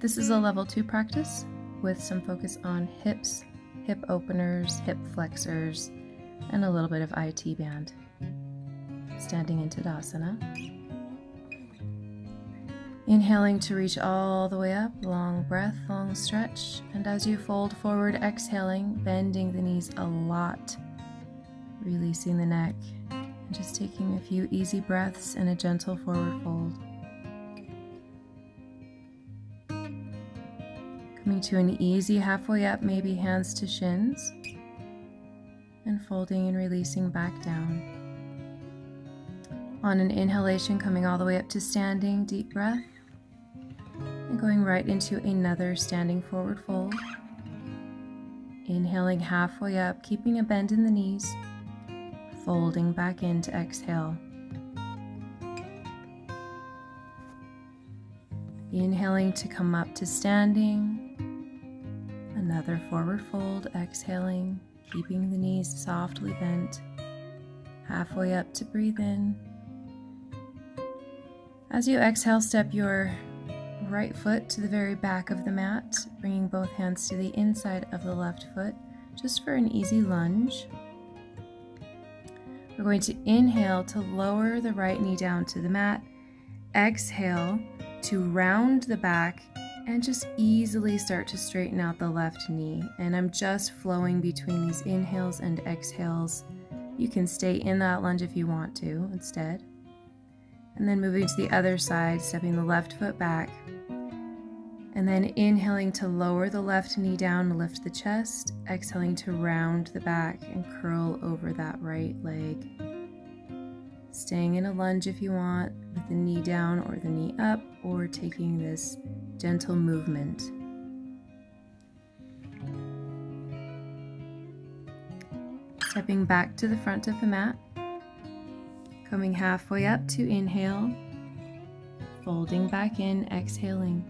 This is a level 2 practice with some focus on hips, hip openers, hip flexors, and a little bit of IT band. Standing in Tadasana. Inhaling to reach all the way up, long breath, long stretch. And as you fold forward, exhaling, bending the knees a lot, releasing the neck, and just taking a few easy breaths in a gentle forward fold. Coming to an easy halfway up, maybe hands to shins, and folding and releasing back down. On an inhalation, coming all the way up to standing, deep breath, and going right into another standing forward fold. Inhaling halfway up, keeping a bend in the knees, folding back in to exhale. Inhaling to come up to standing, another forward fold, exhaling, keeping the knees softly bent, halfway up to breathe in. As you exhale, step your right foot to the very back of the mat, bringing both hands to the inside of the left foot, just for an easy lunge. We're going to inhale to lower the right knee down to the mat, exhale to round the back, and just easily start to straighten out the left knee. And I'm just flowing between these inhales and exhales. You can stay in that lunge if you want to instead. And then moving to the other side, stepping the left foot back. And then inhaling to lower the left knee down, lift the chest. Exhaling to round the back and curl over that right leg. Staying in a lunge if you want, with the knee down or the knee up, or taking this gentle movement. Stepping back to the front of the mat. Coming halfway up to inhale, folding back in, exhaling.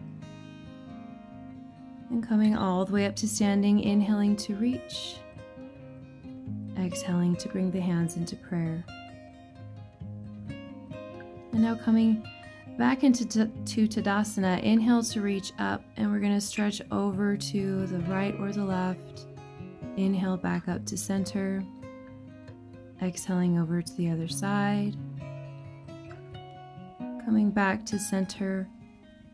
And coming all the way up to standing, inhaling to reach, exhaling to bring the hands into prayer. And now coming back into Tadasana, inhale to reach up, and we're going to stretch over to the right or the left. Inhale back up to center. Exhaling over to the other side. Coming back to center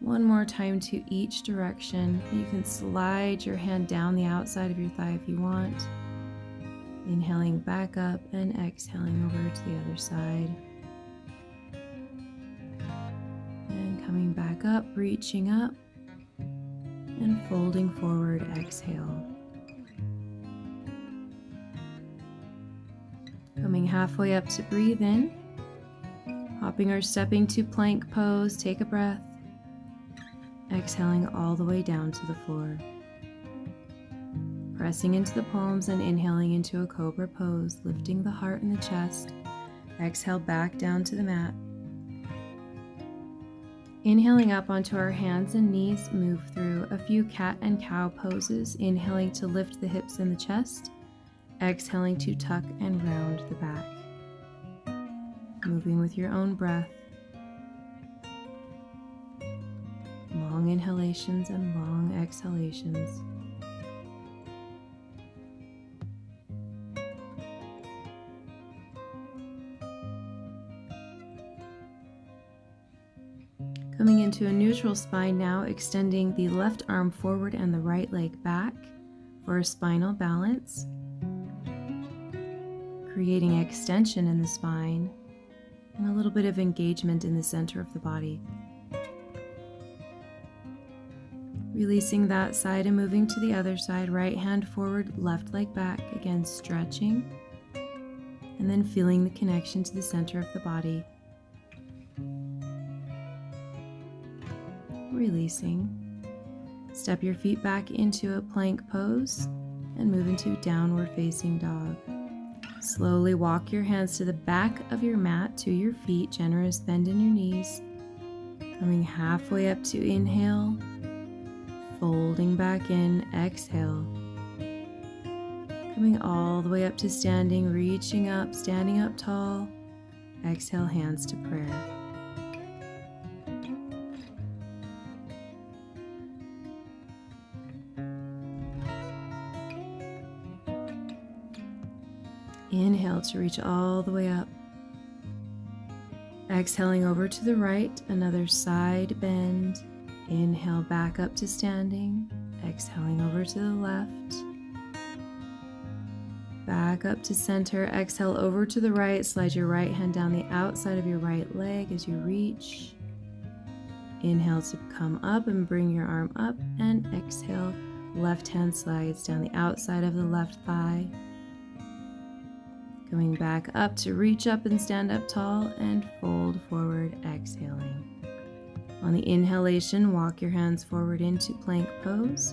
one more time to each direction. You can slide your hand down the outside of your thigh if you want. Inhaling back up and exhaling over to the other side. And coming back up, reaching up and folding forward, exhale. Coming halfway up to breathe in, hopping or stepping to plank pose, take a breath, exhaling all the way down to the floor. Pressing into the palms and inhaling into a cobra pose, lifting the heart and the chest, exhale back down to the mat. Inhaling up onto our hands and knees, move through a few cat and cow poses, inhaling to lift the hips and the chest, exhaling to tuck and round the back. Moving with your own breath. Long inhalations and long exhalations. Coming into a neutral spine now, extending the left arm forward and the right leg back for a spinal balance. Creating extension in the spine and a little bit of engagement in the center of the body. Releasing that side and moving to the other side, right hand forward, left leg back, again stretching, and then feeling the connection to the center of the body. Releasing. Step your feet back into a plank pose and move into downward facing dog. Slowly walk your hands to the back of your mat, to your feet, generous bend in your knees. Coming halfway up to inhale, folding back in, exhale. Coming all the way up to standing, reaching up, standing up tall. Exhale, hands to prayer. to reach all the way up. Exhaling over to the right, another side bend. Inhale back up to standing. Exhaling over to the left. Back up to center. Exhale over to the right. Slide your right hand down the outside of your right leg as you reach. Inhale to come up and bring your arm up, and exhale. Left hand slides down the outside of the left thigh. Going back up to reach up and stand up tall and fold forward, exhaling. On the inhalation, walk your hands forward into plank pose.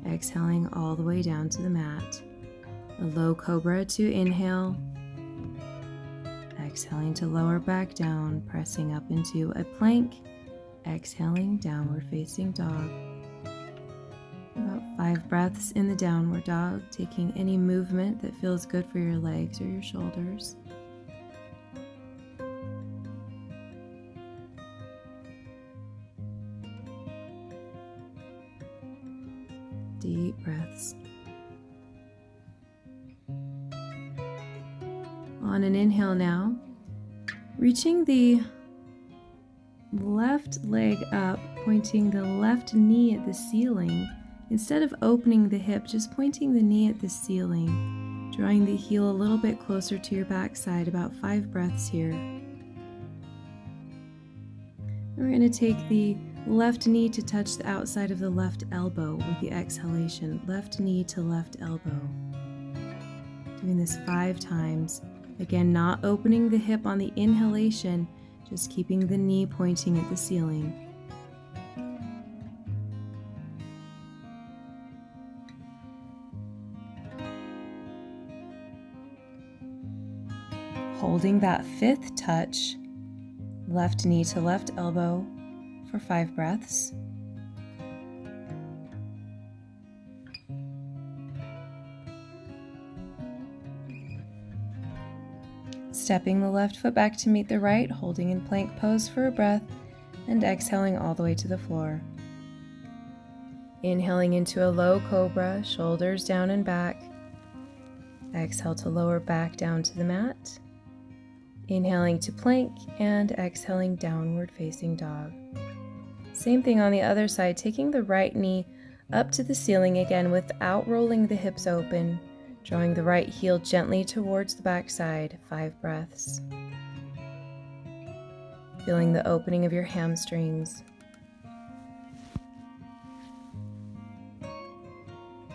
Exhaling all the way down to the mat. A low cobra to inhale. Exhaling to lower back down, pressing up into a plank. Exhaling, downward facing dog. About 5 breaths in the downward dog, taking any movement that feels good for your legs or your shoulders. Deep breaths. On an inhale now, reaching the left leg up, pointing the left knee at the ceiling. Instead of opening the hip, just pointing the knee at the ceiling, drawing the heel a little bit closer to your backside, about 5 breaths here. And we're going to take the left knee to touch the outside of the left elbow with the exhalation. Left knee to left elbow. Doing this 5 times. Again, not opening the hip on the inhalation, just keeping the knee pointing at the ceiling. Holding that 5th touch, left knee to left elbow for 5 breaths. Stepping the left foot back to meet the right, holding in plank pose for a breath, and exhaling all the way to the floor. Inhaling into a low cobra, shoulders down and back. Exhale to lower back down to the mat. Inhaling to plank and exhaling downward facing dog. Same thing on the other side, taking the right knee up to the ceiling again without rolling the hips open, drawing the right heel gently towards the backside, 5 breaths. Feeling the opening of your hamstrings.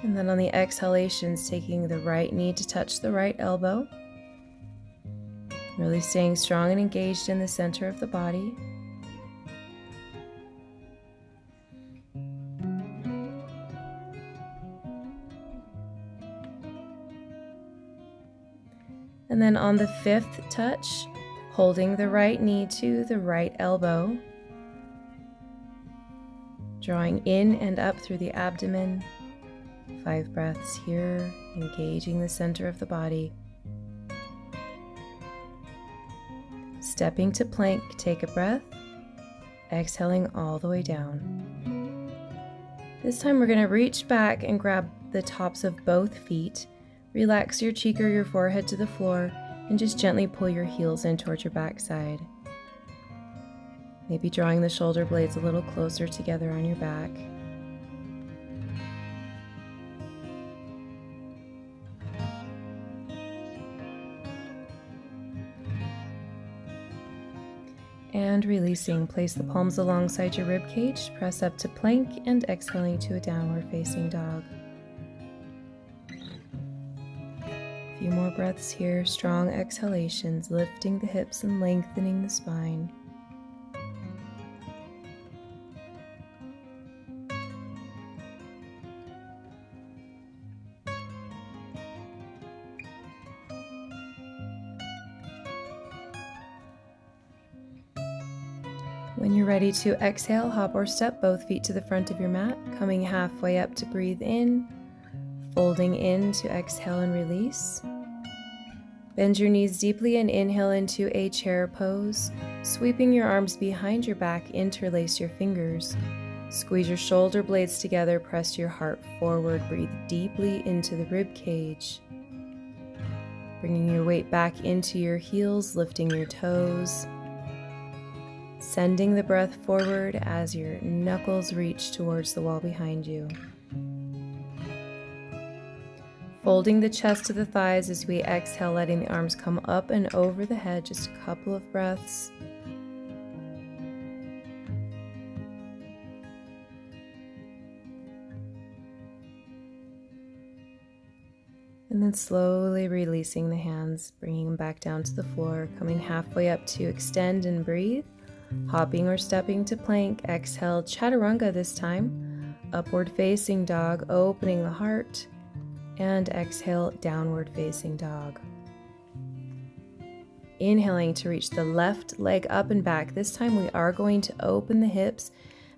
And then on the exhalations, taking the right knee to touch the right elbow. Really staying strong and engaged in the center of the body. And then on the 5th touch, holding the right knee to the right elbow, drawing in and up through the abdomen. 5 breaths here, engaging the center of the body. Stepping to plank, take a breath, exhaling all the way down. This time we're going to reach back and grab the tops of both feet. Relax your cheek or your forehead to the floor and just gently pull your heels in towards your backside. Maybe drawing the shoulder blades a little closer together on your back. And releasing, place the palms alongside your rib cage, press up to plank, and exhaling to a downward facing dog. A few more breaths here, strong exhalations, lifting the hips and lengthening the spine. When you're ready to exhale, hop or step both feet to the front of your mat, coming halfway up to breathe in, folding in to exhale and release. Bend your knees deeply and inhale into a chair pose. Sweeping your arms behind your back, interlace your fingers. Squeeze your shoulder blades together, press your heart forward, breathe deeply into the rib cage. Bringing your weight back into your heels, lifting your toes. Sending the breath forward as your knuckles reach towards the wall behind you. Folding the chest to the thighs as we exhale, letting the arms come up and over the head. Just a couple of breaths. And then slowly releasing the hands, bringing them back down to the floor, coming halfway up to extend and breathe. Hopping or stepping to plank. Exhale, chaturanga this time. Upward facing dog, opening the heart. And exhale, downward facing dog. Inhaling to reach the left leg up and back. This time we are going to open the hips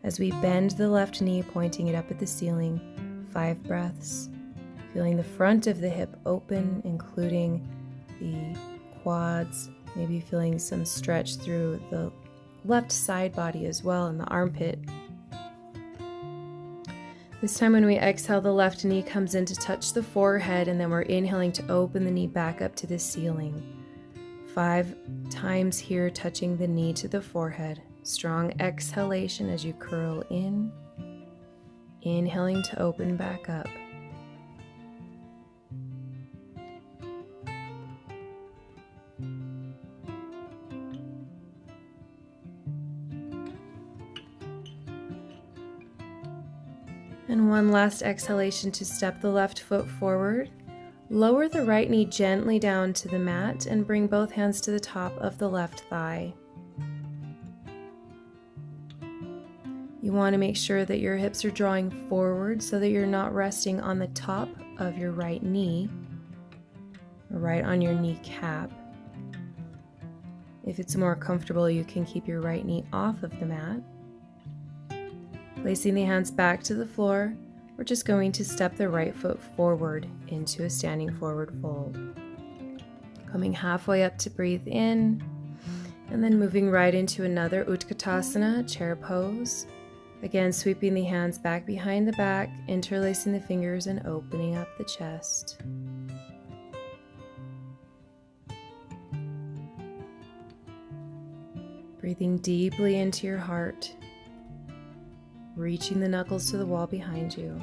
as we bend the left knee, pointing it up at the ceiling. 5 breaths. Feeling the front of the hip open, including the quads. Maybe feeling some stretch through the left side body as well in the armpit. This time when we exhale, the left knee comes in to touch the forehead, and then we're inhaling to open the knee back up to the ceiling. 5 times here, touching the knee to the forehead. Strong exhalation as you curl in. Inhaling to open back up. And one last exhalation to step the left foot forward. Lower the right knee gently down to the mat and bring both hands to the top of the left thigh. You want to make sure that your hips are drawing forward so that you're not resting on the top of your right knee or right on your kneecap. If it's more comfortable, you can keep your right knee off of the mat. Placing the hands back to the floor, we're just going to step the right foot forward into a standing forward fold. Coming halfway up to breathe in, and then moving right into another Utkatasana, chair pose. Again, sweeping the hands back behind the back, interlacing the fingers and opening up the chest. Breathing deeply into your heart. Reaching the knuckles to the wall behind you.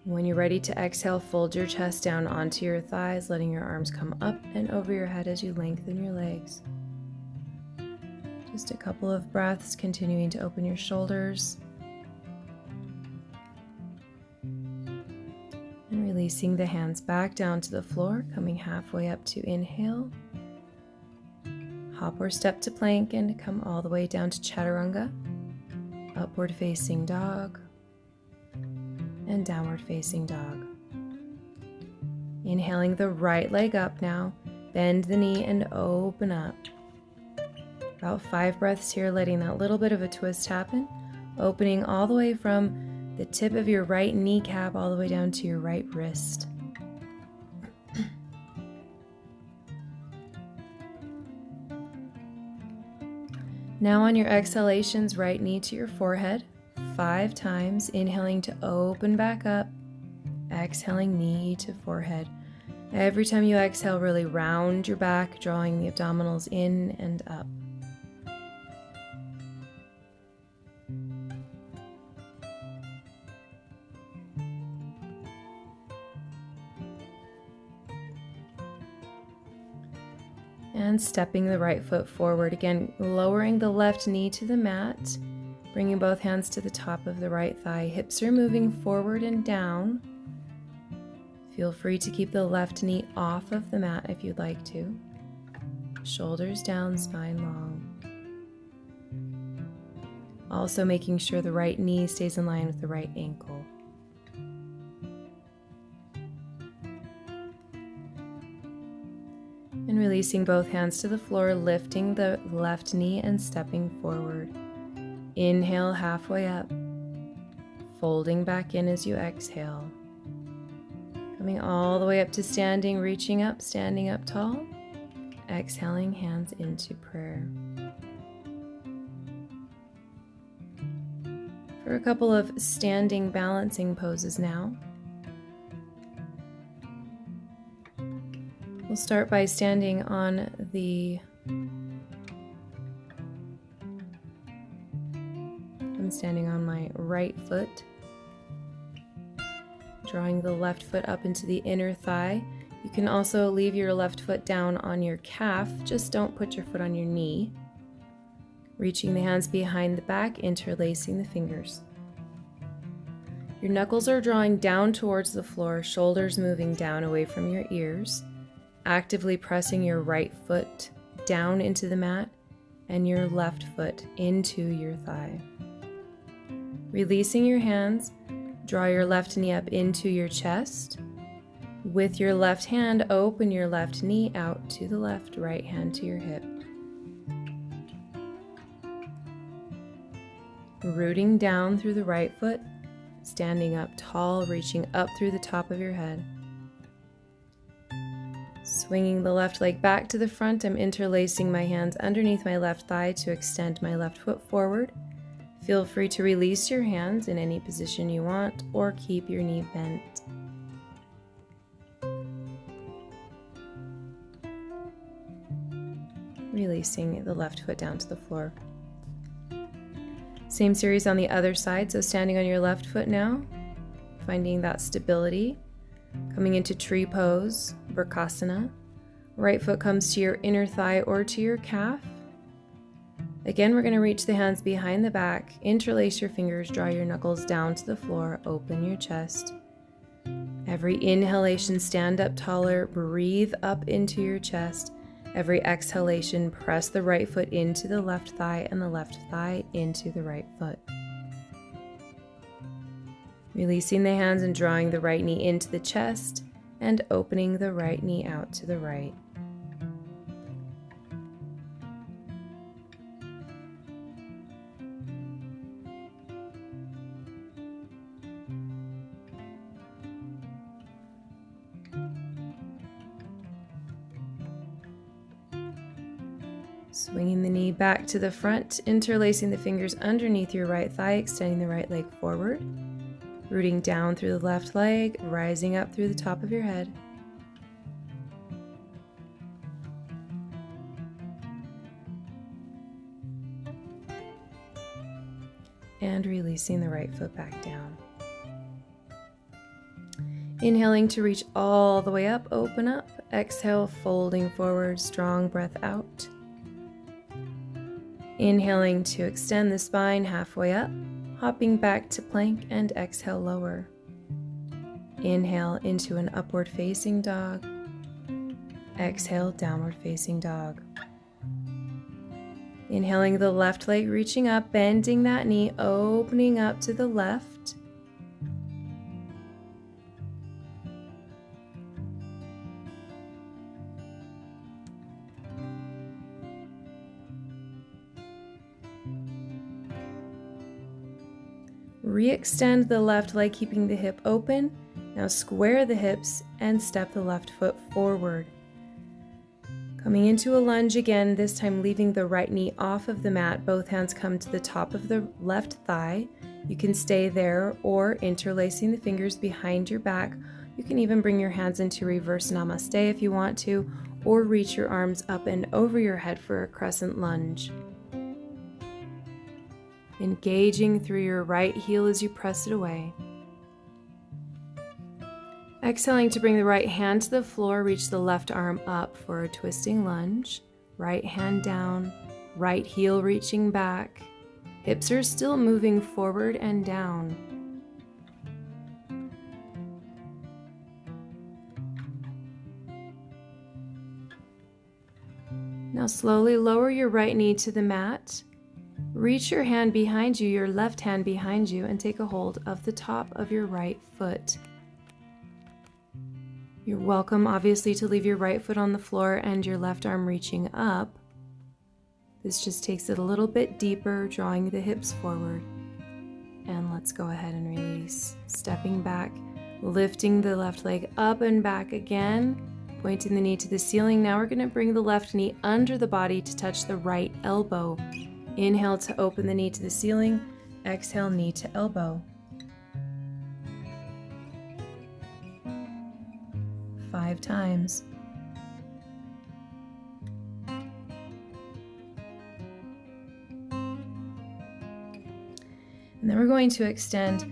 When you're ready to exhale, fold your chest down onto your thighs, letting your arms come up and over your head as you lengthen your legs. Just a couple of breaths, continuing to open your shoulders. And releasing the hands back down to the floor, coming halfway up to inhale. Hop or step to plank and come all the way down to chaturanga. Upward facing dog and downward facing dog. Inhaling the right leg up now, bend the knee and open up. About 5 breaths here, letting that little bit of a twist happen, opening all the way from the tip of your right kneecap all the way down to your right wrist. Now on your exhalations, right knee to your forehead, 5 times, inhaling to open back up, exhaling knee to forehead. Every time you exhale, really round your back, drawing the abdominals in and up. And stepping the right foot forward. Again, lowering the left knee to the mat, bringing both hands to the top of the right thigh. Hips are moving forward and down. Feel free to keep the left knee off of the mat if you'd like to. Shoulders down, spine long. Also making sure the right knee stays in line with the right ankle. And releasing both hands to the floor, lifting the left knee and stepping forward. Inhale halfway up, folding back in as you exhale. Coming all the way up to standing, reaching up, standing up tall. Exhaling, hands into prayer. For a couple of standing balancing poses now. We'll start by standing on I'm standing on my right foot, drawing the left foot up into the inner thigh. You can also leave your left foot down on your calf, just don't put your foot on your knee. Reaching the hands behind the back, interlacing the fingers. Your knuckles are drawing down towards the floor, shoulders moving down away from your ears, actively pressing your right foot down into the mat and your left foot into your thigh. Releasing your hands, draw your left knee up into your chest. With your left hand, open your left knee out to the left, right hand to your hip. Rooting down through the right foot, standing up tall, reaching up through the top of your head. Swinging the left leg back to the front, I'm interlacing my hands underneath my left thigh to extend my left foot forward. Feel free to release your hands in any position you want or keep your knee bent. Releasing the left foot down to the floor. Same series on the other side, so standing on your left foot now, finding that stability, coming into tree pose, Vrksasana. Right foot comes to your inner thigh or to your calf. Again, we're going to reach the hands behind the back, interlace your fingers, draw your knuckles down to the floor, open your chest. Every inhalation, stand up taller, breathe up into your chest. Every exhalation, press the right foot into the left thigh and the left thigh into the right foot. Releasing the hands and drawing the right knee into the chest and opening the right knee out to the right. Swinging the knee back to the front, interlacing the fingers underneath your right thigh, extending the right leg forward. Rooting down through the left leg, rising up through the top of your head. And releasing the right foot back down. Inhaling to reach all the way up, open up. Exhale, folding forward, strong breath out. Inhaling to extend the spine halfway up, hopping back to plank and exhale lower. Inhale into an upward facing dog. Exhale, downward facing dog. Inhaling the left leg, reaching up, bending that knee, opening up to the left. Re-extend the left leg, keeping the hip open. Now square the hips and step the left foot forward. Coming into a lunge again, this time leaving the right knee off of the mat. Both hands come to the top of the left thigh. You can stay there or interlacing the fingers behind your back. You can even bring your hands into reverse namaste if you want to, or reach your arms up and over your head for a crescent lunge. Engaging through your right heel as you press it away. Exhaling to bring the right hand to the floor, reach the left arm up for a twisting lunge. Right hand down, right heel reaching back. Hips are still moving forward and down. Now slowly lower your right knee to the mat. Reach your hand behind you, your left hand behind you, and take a hold of the top of your right foot. You're welcome, obviously, to leave your right foot on the floor and your left arm reaching up. This just takes it a little bit deeper, drawing the hips forward. And let's go ahead and release. Stepping back, lifting the left leg up and back again, pointing the knee to the ceiling. Now we're going to bring the left knee under the body to touch the right elbow. Inhale to open the knee to the ceiling. Exhale, knee to elbow. 5 times. And then we're going to extend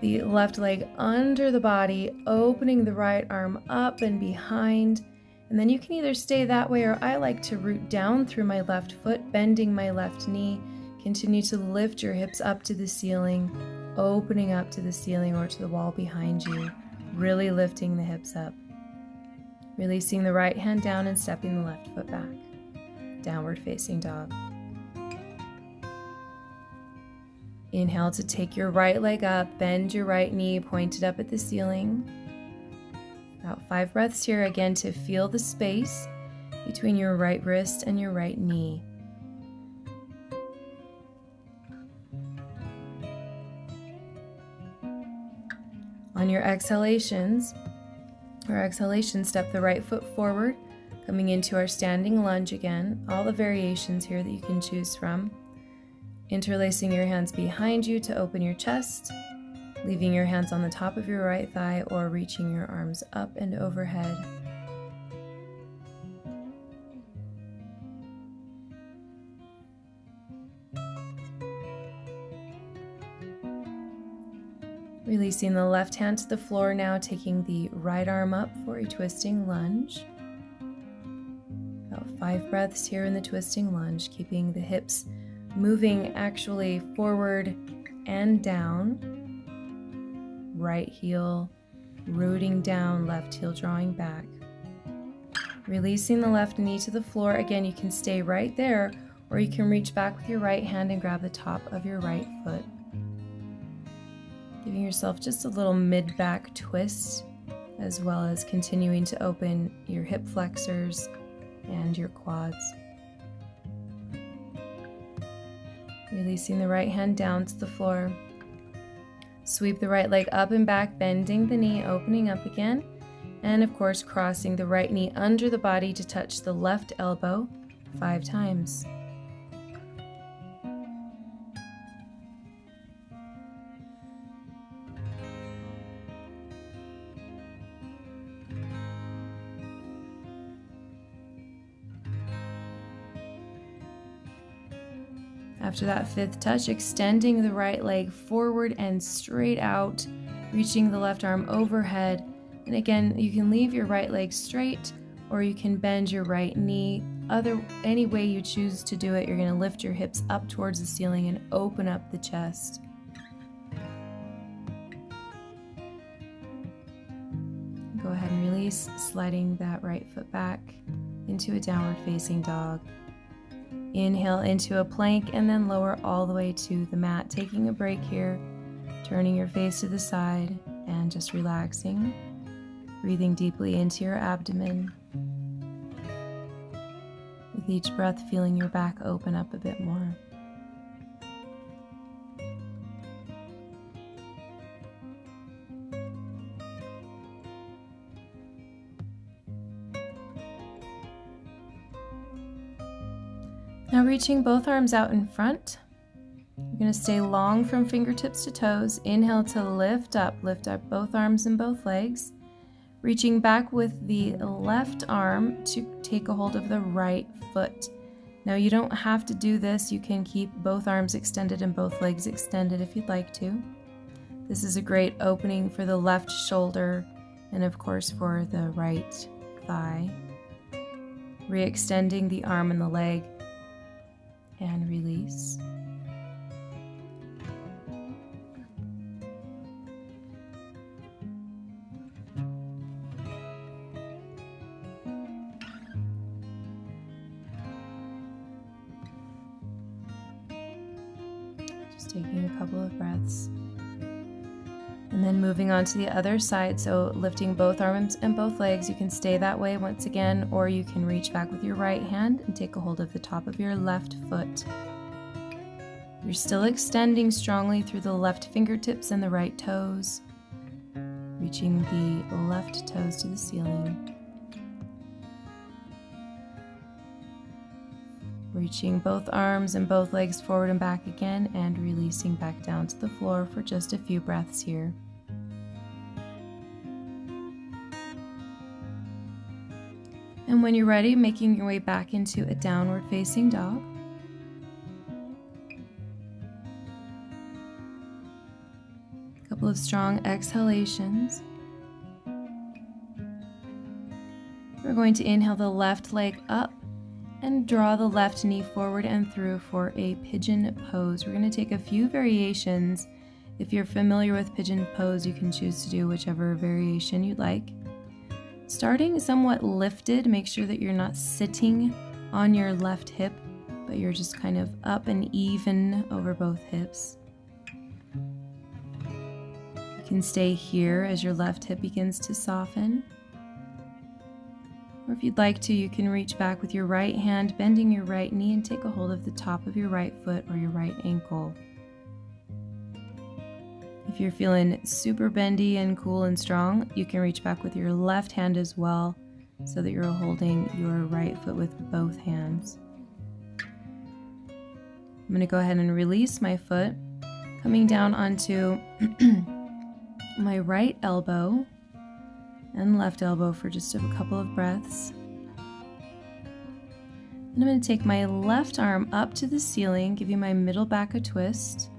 the left leg under the body, opening the right arm up and behind. And then you can either stay that way, or I like to root down through my left foot, bending my left knee. Continue to lift your hips up to the ceiling, opening up to the ceiling or to the wall behind you, really lifting the hips up. Releasing the right hand down and stepping the left foot back. Downward facing dog. Inhale to take your right leg up, bend your right knee, point it up at the ceiling. About 5 breaths here again to feel the space between your right wrist and your right knee. On your exhalations, step the right foot forward, coming into our standing lunge again. All the variations here that you can choose from. Interlacing your hands behind you to open your chest, leaving your hands on the top of your right thigh or reaching your arms up and overhead. Releasing the left hand to the floor now, taking the right arm up for a twisting lunge. About 5 breaths here in the twisting lunge, keeping the hips moving actually forward and down. Right heel rooting down, left heel drawing back. Releasing the left knee to the floor. Again, you can stay right there, or you can reach back with your right hand and grab the top of your right foot. Giving yourself just a little mid-back twist, as well as continuing to open your hip flexors and your quads. Releasing the right hand down to the floor. Sweep the right leg up and back, bending the knee, opening up again. And of course, crossing the right knee under the body to touch the left elbow 5 times. After that 5th touch, extending the right leg forward and straight out, reaching the left arm overhead. And again, you can leave your right leg straight, or you can bend your right knee. Any way you choose to do it, you're going to lift your hips up towards the ceiling and open up the chest. Go ahead and release, sliding that right foot back into a downward facing dog. Inhale into a plank and then lower all the way to the mat. Taking a break here, turning your face to the side and just relaxing. Breathing deeply into your abdomen. With each breath, feeling your back open up a bit more. Now reaching both arms out in front. You're going to stay long from fingertips to toes. Inhale to lift up both arms and both legs. Reaching back with the left arm to take a hold of the right foot. Now you don't have to do this. You can keep both arms extended and both legs extended if you'd like to. This is a great opening for the left shoulder and of course for the right thigh. Re-extending the arm and the leg. And release. Just taking a couple of breaths. And then moving on to the other side, so lifting both arms and both legs. You can stay that way once again, or you can reach back with your right hand and take a hold of the top of your left foot. You're still extending strongly through the left fingertips and the right toes, reaching the left toes to the ceiling. Reaching both arms and both legs forward and back again, and releasing back down to the floor for just a few breaths here. And when you're ready, making your way back into a downward facing dog. couple of strong exhalations. We're going to inhale the left leg up and draw the left knee forward and through for a pigeon pose. We're going to take a few variations. If you're familiar with pigeon pose, you can choose to do whichever variation you'd like. Starting somewhat lifted, make sure that you're not sitting on your left hip, but you're just kind of up and even over both hips. You can stay here as your left hip begins to soften. Or if you'd like to, you can reach back with your right hand, bending your right knee, and take a hold of the top of your right foot or your right ankle. If you're feeling super bendy and cool and strong, you can reach back with your left hand as well, so that you're holding your right foot with both hands. I'm going to go ahead and release my foot, coming down onto my right elbow and left elbow for just a couple of breaths. And I'm going to take my left arm up to the ceiling, give you my middle back a twist.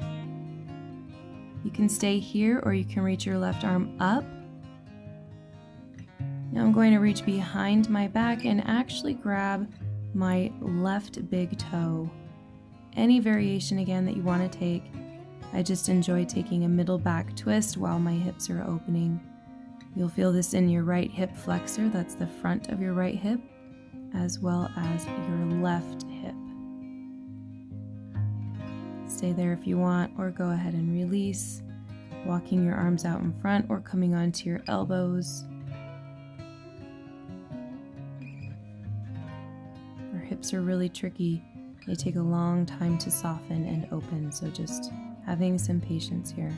You can stay here or you can reach your left arm up. Now I'm going to reach behind my back and actually grab my left big toe. Any variation again that you want to take. I just enjoy taking a middle back twist while my hips are opening. You'll feel this in your right hip flexor, that's the front of your right hip, as well as your left hip. Stay there if you want, or go ahead and release, walking your arms out in front or coming onto your elbows. Our hips are really tricky. They take a long time to soften and open, so just having some patience here.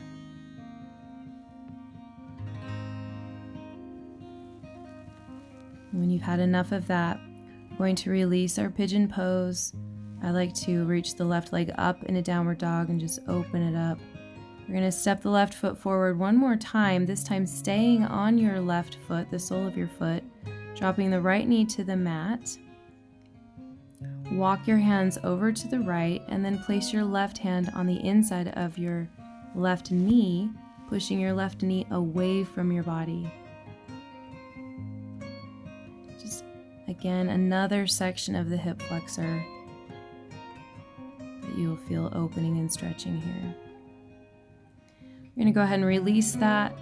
When you've had enough of that, we're going to release our pigeon pose. I like to reach the left leg up in a downward dog and just open it up. We're going to step the left foot forward one more time, this time staying on your left foot, the sole of your foot, dropping the right knee to the mat. Walk your hands over to the right and then place your left hand on the inside of your left knee, pushing your left knee away from your body. Just again, another section of the hip flexor that you'll feel opening and stretching here. We're going to go ahead and release that.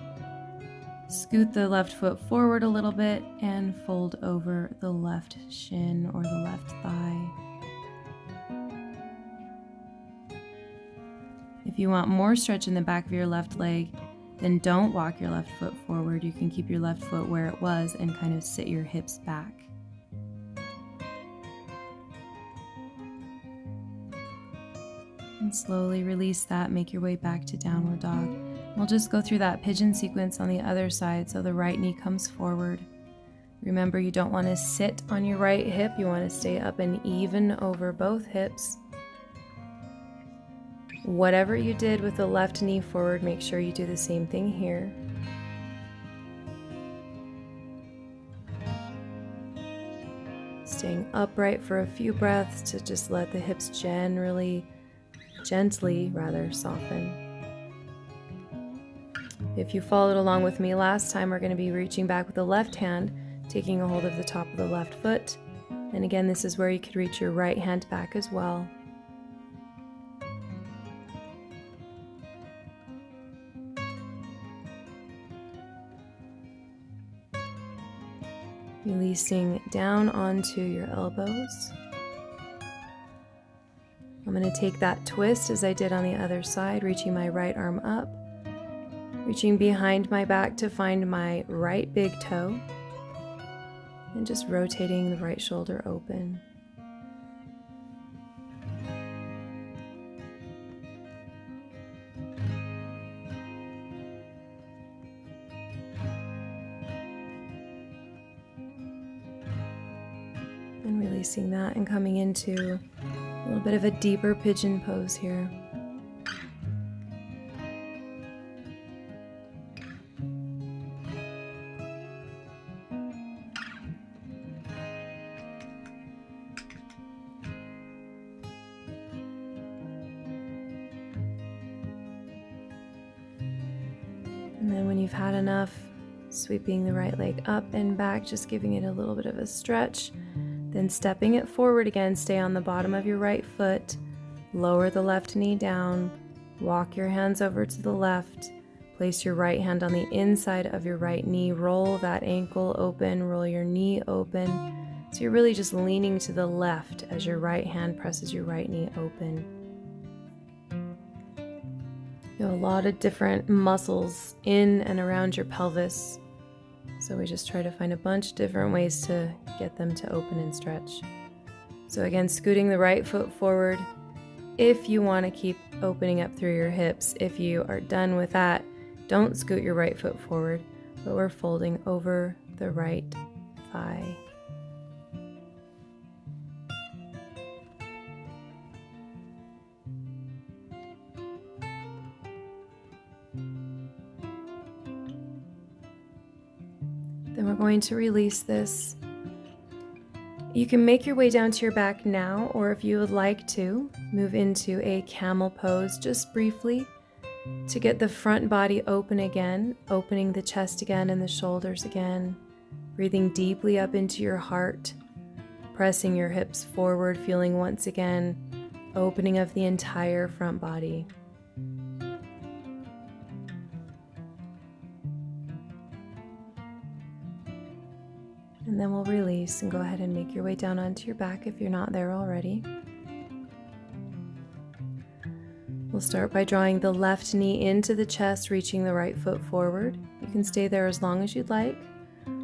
Scoot the left foot forward a little bit and fold over the left shin or the left thigh. If you want more stretch in the back of your left leg, then don't walk your left foot forward. You can keep your left foot where it was and kind of sit your hips back. And slowly release that, make your way back to downward dog. We'll just go through that pigeon sequence on the other side, so the right knee comes forward. Remember, you don't want to sit on your right hip, you want to stay up and even over both hips. Whatever you did with the left knee forward, make sure you do the same thing here. Staying upright for a few breaths to just let the hips gently soften. If you followed along with me last time, we're going to be reaching back with the left hand, taking a hold of the top of the left foot. And again, this is where you could reach your right hand back as well. Releasing down onto your elbows. I'm going to take that twist as I did on the other side, reaching my right arm up, reaching behind my back to find my right big toe, and just rotating the right shoulder open. And releasing that and coming into a little bit of a deeper pigeon pose here. And then when you've had enough, sweeping the right leg up and back, just giving it a little bit of a stretch. Then stepping it forward again, stay on the bottom of your right foot, lower the left knee down, walk your hands over to the left, place your right hand on the inside of your right knee, roll that ankle open, roll your knee open. So you're really just leaning to the left as your right hand presses your right knee open. You have a lot of different muscles in and around your pelvis. So we just try to find a bunch of different ways to get them to open and stretch. So again, scooting the right foot forward. If you want to keep opening up through your hips, if you are done with that, don't scoot your right foot forward, but we're folding over the right thigh. Then we're going to release this. You can make your way down to your back now, or if you would like to, move into a camel pose just briefly to get the front body open again, opening the chest again and the shoulders again, breathing deeply up into your heart, pressing your hips forward, feeling once again opening of the entire front body. And then we'll release and go ahead and make your way down onto your back if you're not there already. We'll start by drawing the left knee into the chest, reaching the right foot forward. You can stay there as long as you'd like.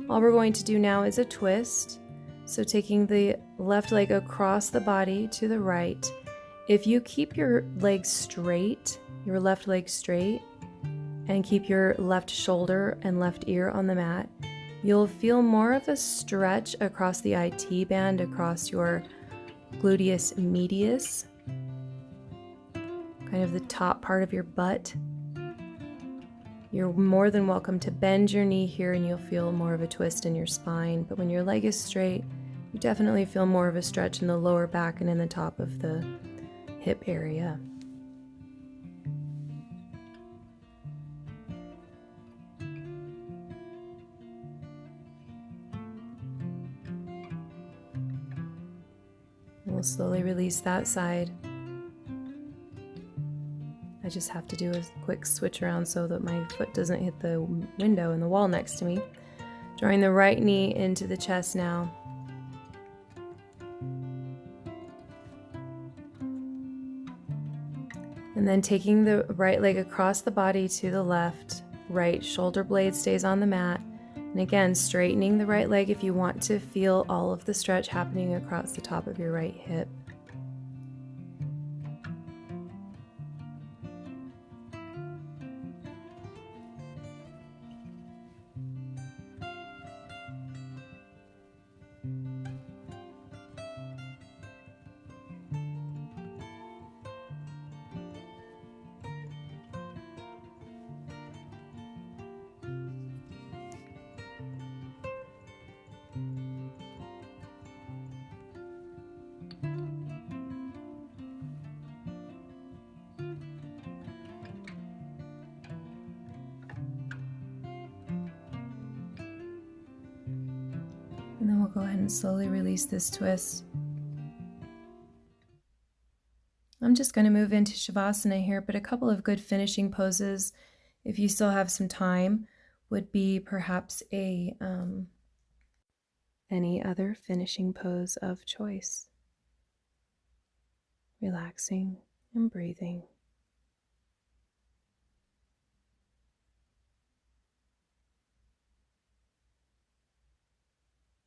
All we're going to do now is a twist. So taking the left leg across the body to the right. If you keep your leg straight, your left leg straight, and keep your left shoulder and left ear on the mat, you'll feel more of a stretch across the IT band, across your gluteus medius, kind of the top part of your butt. You're more than welcome to bend your knee here and you'll feel more of a twist in your spine. But when your leg is straight, you definitely feel more of a stretch in the lower back and in the top of the hip area. We'll slowly release that side. I just have to do a quick switch around so that my foot doesn't hit the window and the wall next to me. Drawing the right knee into the chest now. And then taking the right leg across the body to the left, right shoulder blade stays on the mat. And again, straightening the right leg if you want to feel all of the stretch happening across the top of your right hip. And then we'll go ahead and slowly release this twist. I'm just going to move into Shavasana here, but a couple of good finishing poses, if you still have some time, would be perhaps any other finishing pose of choice. Relaxing and breathing.